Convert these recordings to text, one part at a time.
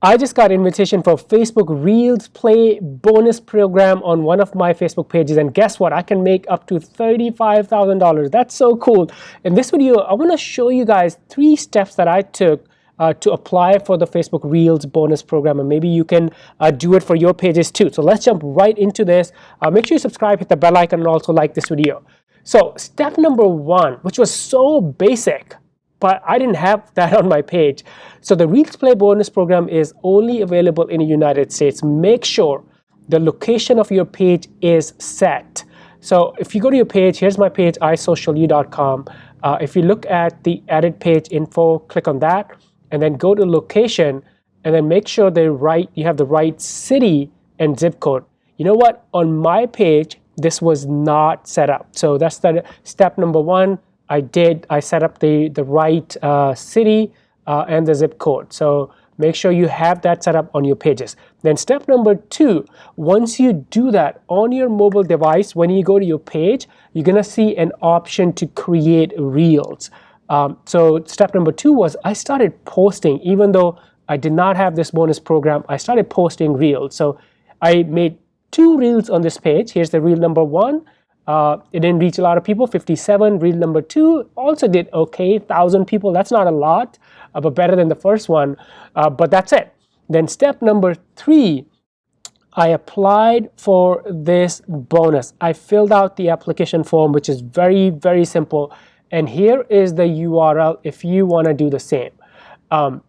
I just got invitation for Facebook Reels Play bonus program on one of my Facebook pages, and guess what? I can make up to $35,000. That's so cool. In this video, I want to show you guys 3 steps that I took to apply for the Facebook Reels bonus program, and maybe you can do it for your pages too. So let's jump right into this. Make sure you subscribe, hit the bell icon, and also like this video. So step number 1, which was so basic, but I didn't have that on my page. So the Reels Play bonus program is only available in the United States. Make sure the location of your page is set. So if you go to your page, here's my page, isocialyou.com. If you look at the edit page info, click on that, and then go to location, and then make sure you have the right city and zip code. You know what? On my page, this was not set up. So that's the step number 1. I set up the right city and the zip code. So make sure you have that set up on your pages. Then step number 2, once you do that on your mobile device, when you go to your page, you're gonna see an option to create reels. So step number 2 was I started posting. Even though I did not have this bonus program, I started posting reels. So I made 2 reels on this page. Here's the reel number 1. It didn't reach a lot of people, 57. Reel number 2 also did okay, 1,000 people. That's not a lot, but better than the first one. But that's it. Then step number 3, I applied for this bonus. I filled out the application form, which is very, very simple. And here is the URL if you want to do the same. Let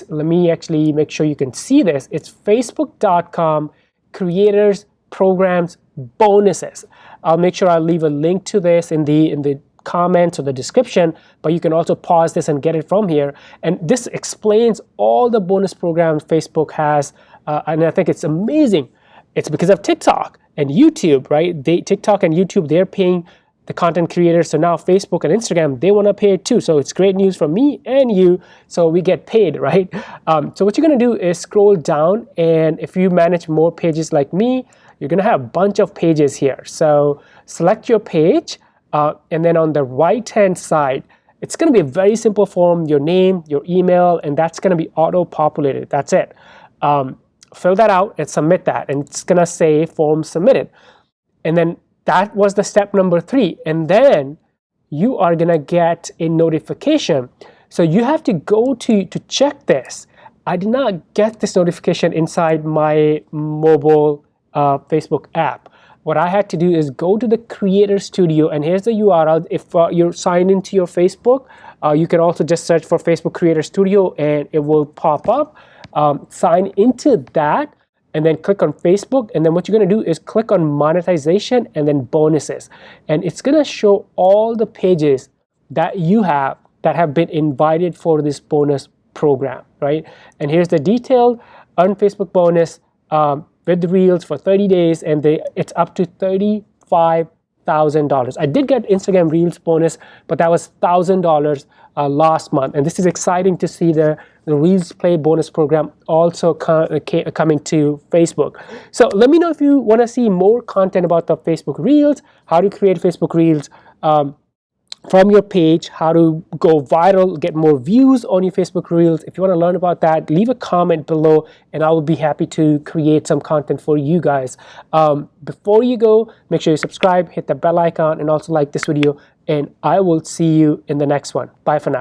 me actually make sure you can see this. It's facebook.com creators programs bonuses. I'll make sure I'll leave a link to this in the comments or the description, but you can also pause this and get it from here. And this explains all the bonus programs Facebook has, and I think it's amazing. It's because of TikTok and YouTube, right? TikTok and YouTube, they're paying the content creators, so now Facebook and Instagram, they want to pay it too. So it's great news for me and you, so we get paid, right? So what you're going to do is scroll down, and if you manage more pages like me, you're going to have a bunch of pages here. So select your page, and then on the right-hand side, it's going to be a very simple form, your name, your email, and that's going to be auto-populated. That's it. Fill that out and submit that, and it's going to say form submitted. And then that was the step number 3. And then you are going to get a notification. So you have to go to check this. I did not get this notification inside my mobile Facebook app. What I had to do is go to the Creator Studio, and here's the URL. If you're signed into your Facebook, you can also just search for Facebook Creator Studio and it will pop up. Sign into that and then click on Facebook, and then what you're going to do is click on monetization and then bonuses, and it's going to show all the pages that you have that have been invited for this bonus program, right? And here's the detailed earn Facebook bonus with the Reels for 30 days, and it's up to $35,000. I did get Instagram Reels bonus, but that was $1,000 last month, and this is exciting to see the Reels Play bonus program also coming to Facebook. So let me know if you want to see more content about the Facebook Reels, how to create Facebook Reels from your page, how to go viral, get more views on your Facebook Reels. If you want to learn about that, leave a comment below and I will be happy to create some content for you guys. Before you go, make sure you subscribe, hit the bell icon, and also like this video, and I will see you in the next one. Bye for now.